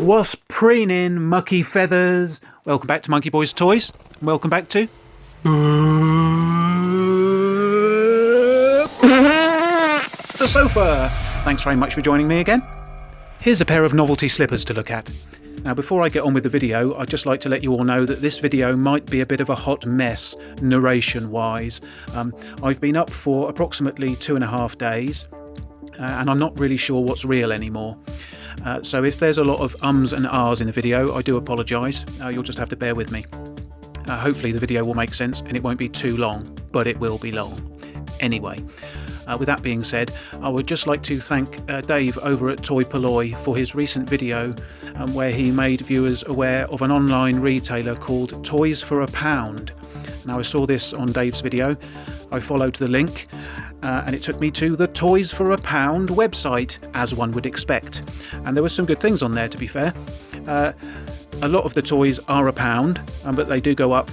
What's preening, mucky feathers? Welcome back to Monkey Boys Toys. Welcome back to the sofa. Thanks very much for joining me again. Here's a pair of novelty slippers to look at. Now, before I get on with the video, I'd just like to let you all know that this video might be a bit of a hot mess, narration-wise. I've been up for approximately 2.5 days, and I'm not really sure what's real anymore. So if there's a lot of ums and ahs in the video, I do apologise. You'll just have to bear with me. Hopefully the video will make sense and it won't be too long, but it will be long. Anyway, with that being said, I would just like to thank Dave over at Toy Polloi for his recent video where he made viewers aware of an online retailer called Toys for £1. Now, I saw this on Dave's video. I followed the link and it took me to the Toys for £1 website, as one would expect. And there were some good things on there, to be fair. A lot of the toys are £1, but they do go up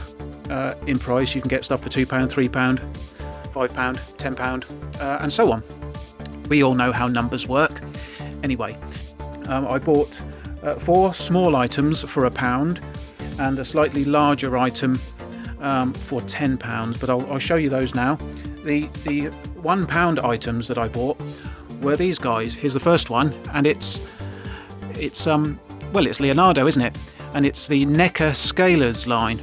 in price. You can get stuff for £2, £3, £5, £10, and so on. We all know how numbers work. Anyway, I bought 4 small items for £1 and a slightly larger item for £10, but I'll show you those now. The £1 items that I bought were these guys. Here's the first one, and it's Leonardo, isn't it? And it's the NECA Scalers line.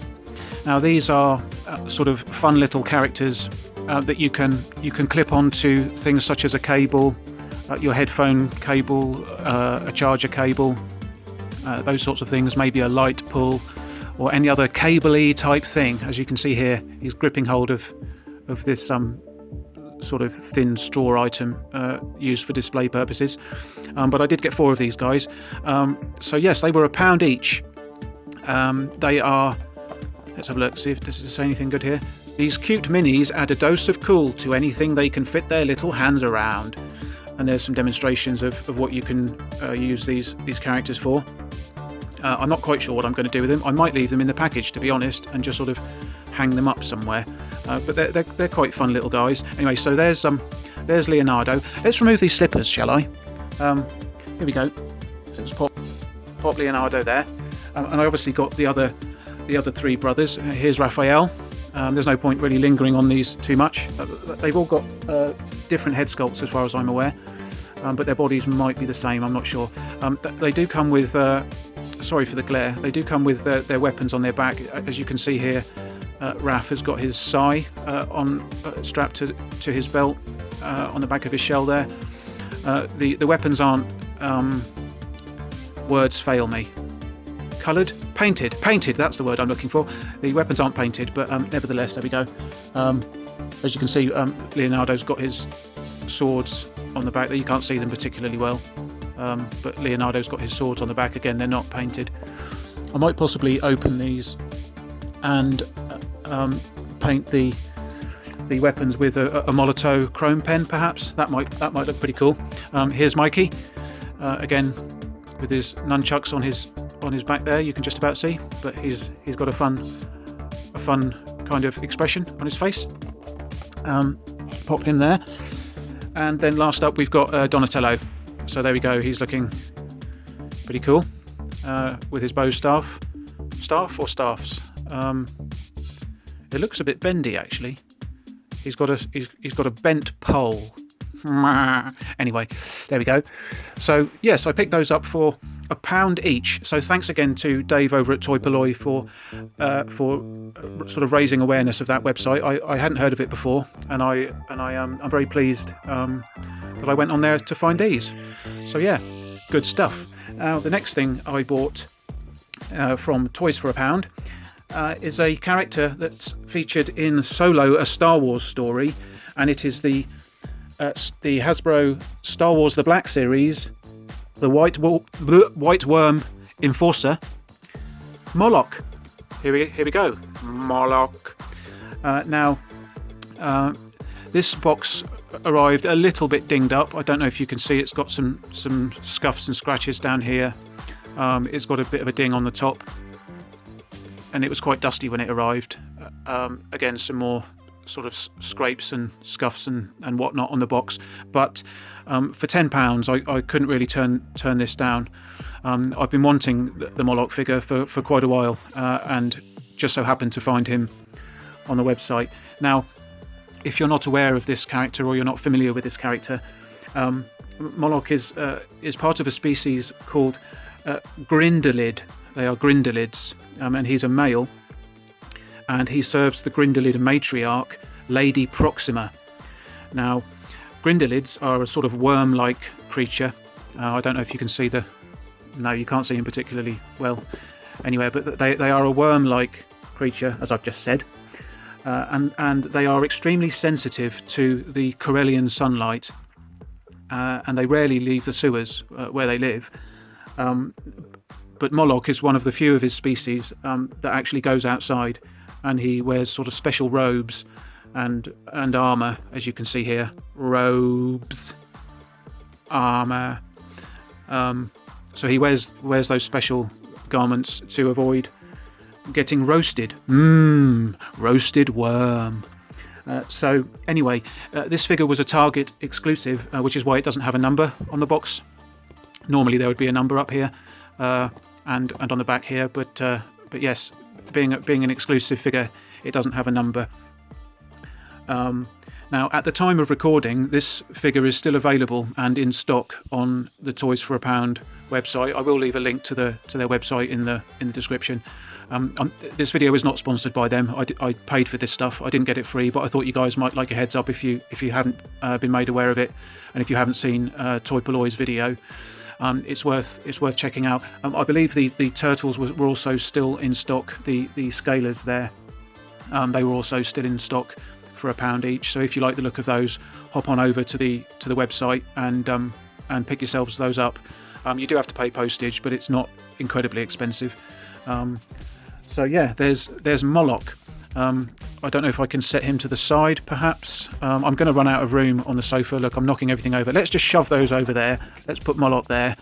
Now, these are sort of fun little characters that you can clip onto things such as a cable, your headphone cable, a charger cable, those sorts of things, maybe a light pull or any other cable-y type thing. As you can see here, he's gripping hold of this sort of thin straw item used for display purposes. But I did get 4 of these guys. So yes, they were £1 each. They are, let's have a look, see if this is anything good here. These cute minis add a dose of cool to anything they can fit their little hands around. And there's some demonstrations of what you can use these characters for. I'm not quite sure what I'm going to do with them. I might leave them in the package, to be honest, and just sort of hang them up somewhere. But they're quite fun little guys. Anyway, so there's Leonardo. Let's remove these slippers, shall I? Here we go. Let's pop Leonardo there. And I obviously got the other 3 brothers. Here's Raphael. There's no point really lingering on these too much. They've all got different head sculpts as far as I'm aware, but their bodies might be the same. I'm not sure. They do come with, sorry for the glare, they do come with their weapons on their back. As you can see here, Raph has got his sai strapped to his belt on the back of his shell there. The weapons aren't, words fail me. Coloured? Painted, that's the word I'm looking for. The weapons aren't painted, but nevertheless, there we go. As you can see, Leonardo's got his swords on the back there. You can't see them particularly well, but Leonardo's got his swords on the back. Again, they're not painted. I might possibly open these and paint the weapons with a Molotow chrome pen, perhaps. That might look pretty cool. Here's Mikey, again with his nunchucks on his back there. You can just about see, but he's got a fun kind of expression on his face. Pop him there, and then last up we've got Donatello. So there we go. He's looking pretty cool with his bow staff or staffs. It looks a bit bendy actually. He's got a bent pole. Anyway, there we go. So yes, I picked those up for £1 each. So thanks again to Dave over at Toy Polloi for sort of raising awareness of that website. I hadn't heard of it before, and I'm very pleased that I went on there to find these. So yeah, good stuff. Now the next thing I bought from Toys for £1 is a character that's featured in Solo: A Star Wars Story, and it is the Hasbro Star Wars: The Black Series, the White Worm Enforcer, Moloch. Here we go, Moloch. Now, this box arrived a little bit dinged up. I don't know if you can see. It's got some scuffs and scratches down here. It's got a bit of a ding on the top, and it was quite dusty when it arrived. Again, some more sort of scrapes and scuffs and whatnot on the box, but for £10 I couldn't really turn this down. I've been wanting the Moloch figure for quite a while, and just so happened to find him on the website. Now, if you're not aware of this character or you're not familiar with this character, Moloch is part of a species called Grindalid. They are Grindalids, and he's a male, and he serves the Grindalid matriarch, Lady Proxima. Now, Grindalids are a sort of worm-like creature. I don't know if you can see no, you can't see him particularly well anyway, but they are a worm-like creature, as I've just said, and they are extremely sensitive to the Corellian sunlight, and they rarely leave the sewers where they live. But Moloch is one of the few of his species that actually goes outside, and he wears sort of special robes and armour, as you can see here. Robes, armour. So he wears those special garments to avoid getting roasted. Roasted worm. So anyway, this figure was a Target exclusive, which is why it doesn't have a number on the box. Normally there would be a number up here and on the back here, but yes, being an exclusive figure, it doesn't have a number. Now, at the time of recording, this figure is still available and in stock on the Toys for a Pound website. I will leave a link to their website in the description. This video is not sponsored by them. I paid for this stuff. I didn't get it free, but I thought you guys might like a heads up if you haven't been made aware of it, and if you haven't seen Toy Polloi's video. It's worth checking out. I believe the turtles were also still in stock. The scalers there, they were also still in stock for £1 each. So if you like the look of those, hop on over to the website and pick yourselves those up. You do have to pay postage, but it's not incredibly expensive. So yeah, there's Moloch. I don't know if I can set him to the side, perhaps. I'm going to run out of room on the sofa. Look, I'm knocking everything over. Let's just shove those over there. Let's put Moloch there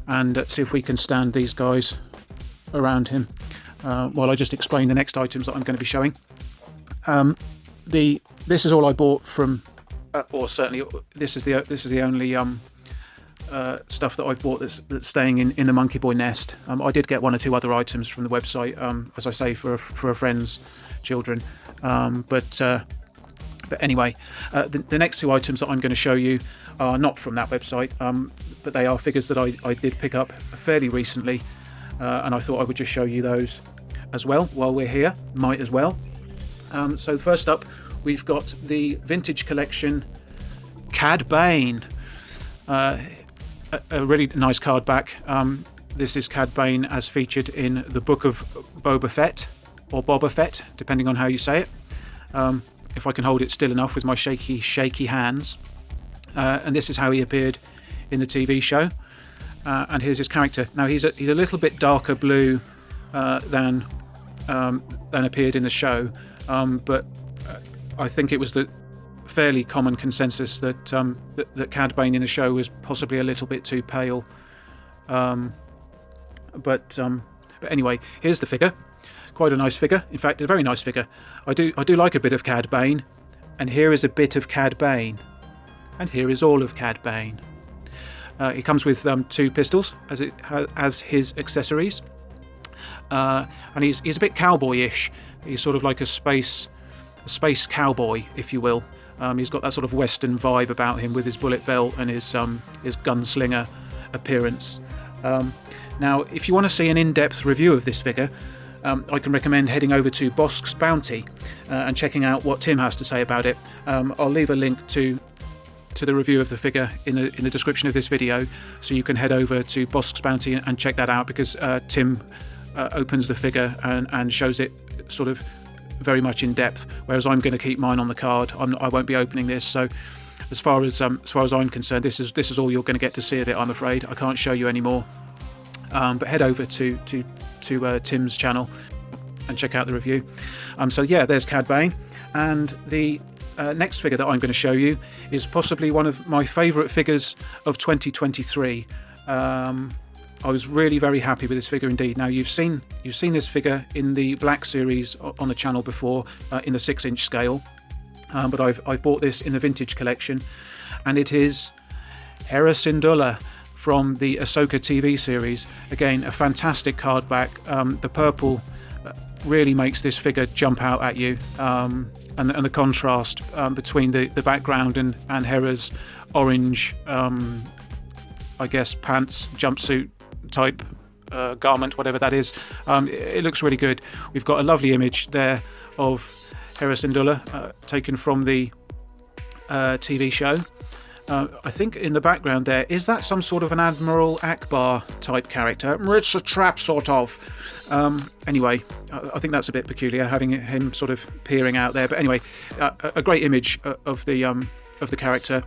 and see if we can stand these guys around him while I just explain the next items that I'm going to be showing. This is all I bought from, or certainly this is the only stuff that I've bought that's staying in the Monkey Boy nest. I did get 1 or 2 other items from the website, as I say, for a friend's children. But anyway, the next 2 items that I'm going to show you are not from that website, but they are figures that I did pick up fairly recently, and I thought I would just show you those as well while we're here. Might as well. So first up, we've got the Vintage Collection Cad Bane. A really nice card back. This is Cad Bane as featured in the Book of Boba Fett, or Boba Fett, depending on how you say it. If I can hold it still enough with my shaky hands. And this is how he appeared in the TV show. And here's his character. Now he's a little bit darker blue than appeared in the show, but I think it was the fairly common consensus that that Cad Bane in the show was possibly a little bit too pale. But anyway, here's the figure. Quite a nice figure. In fact, a very nice figure. I do like a bit of Cad Bane, and here is a bit of Cad Bane, and here is all of Cad Bane. He comes with 2 pistols as his accessories, and he's a bit cowboyish. He's sort of like a space cowboy, if you will. He's got that sort of western vibe about him with his bullet belt and his gunslinger appearance. Now, if you want to see an in-depth review of this figure, I can recommend heading over to Bossk's Bounty and checking out what Tim has to say about it. I'll leave a link to the review of the figure in the description of this video, so you can head over to Bossk's Bounty and check that out, because Tim opens the figure and shows it sort of very much in depth, whereas I'm going to keep mine on the card. I won't be opening this, so as far as I'm concerned, this is all you're going to get to see of it. I'm afraid I can't show you any more. But head over to Tim's channel and check out the review. So yeah, there's Cad Bane, and the next figure that I'm going to show you is possibly one of my favourite figures of 2023. I was really very happy with this figure indeed. Now you've seen this figure in the Black series on the channel before, in the 6-inch scale. but I've bought this in the vintage collection, and it is Hera Syndulla from the Ahsoka TV series. Again, a fantastic card back. The purple really makes this figure jump out at you, and the contrast between the background and Hera's orange, I guess, pants, jumpsuit type garment, whatever that is. It looks really good. We've got a lovely image there of Hera Syndulla taken from the TV show. I think in the background there, is that some sort of an Admiral Akbar type character? It's a trap, sort of. Anyway, I think that's a bit peculiar, having him sort of peering out there. But anyway, a great image of the character.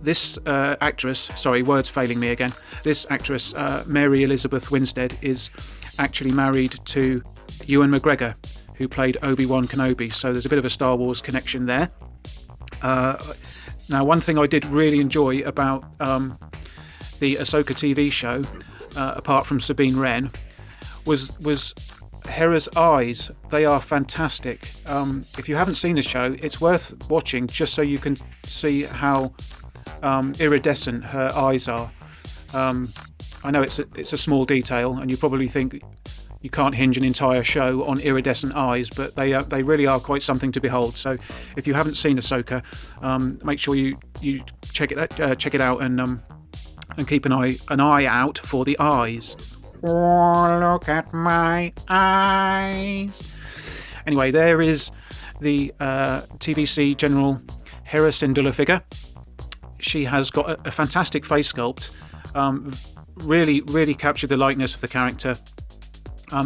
This actress, sorry, words failing me again. This actress, Mary Elizabeth Winstead, is actually married to Ewan McGregor, who played Obi-Wan Kenobi. So there's a bit of a Star Wars connection there. Now, one thing I did really enjoy about the Ahsoka TV show, apart from Sabine Wren, was Hera's eyes. They are fantastic. If you haven't seen the show, it's worth watching just so you can see how iridescent her eyes are. I know it's a small detail, and you probably think you can't hinge an entire show on iridescent eyes, but they really are quite something to behold. So if you haven't seen Ahsoka, make sure you check it out and keep an eye out for the eyes. Oh, look at my eyes. Anyway, there is the TVC General Hera Syndulla figure. She has got a fantastic face sculpt. Really captured the likeness of the character.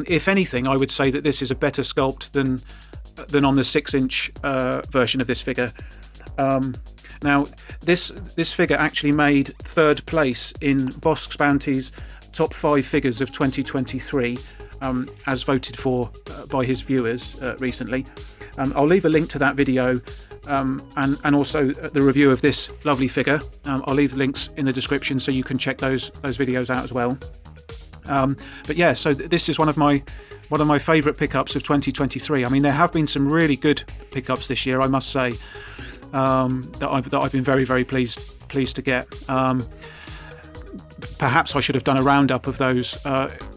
If anything, I would say that this is a better sculpt than on the 6-inch version of this figure. Now, this figure actually made 3rd place in Bossk's Bounty's top 5 figures of 2023, as voted for by his viewers recently. I'll leave a link to that video and also the review of this lovely figure. I'll leave links in the description so you can check those videos out as well. But yeah, so this is one of my favourite pickups of 2023. I mean, there have been some really good pickups this year, I must say, that I've been very pleased to get. Perhaps I should have done a roundup of those,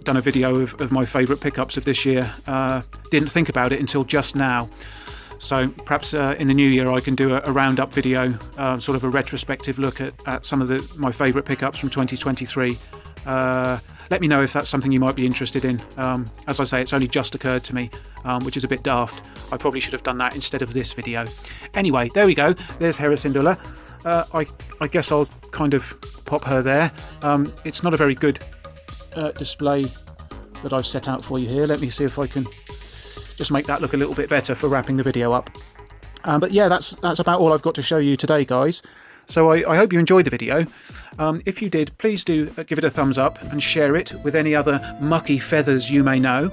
done a video of my favourite pickups of this year. Didn't think about it until just now. So perhaps in the new year I can do a roundup video, sort of a retrospective look at some of my favourite pickups from 2023. Let me know if that's something you might be interested in. As I say, it's only just occurred to me, which is a bit daft. I probably should have done that instead of this video. Anyway, there we go. There's Hera Syndulla. I guess I'll kind of pop her there. It's not a very good display that I've set out for you here. Let me see if I can just make that look a little bit better for wrapping the video up. But yeah, that's about all I've got to show you today, guys. So I hope you enjoyed the video. If you did, please do give it a thumbs up and share it with any other mucky feathers you may know.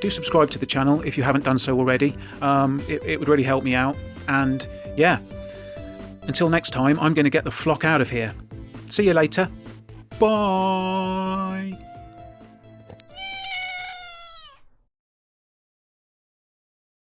Do subscribe to the channel if you haven't done so already. It would really help me out. And yeah, until next time, I'm going to get the flock out of here. See you later. Bye.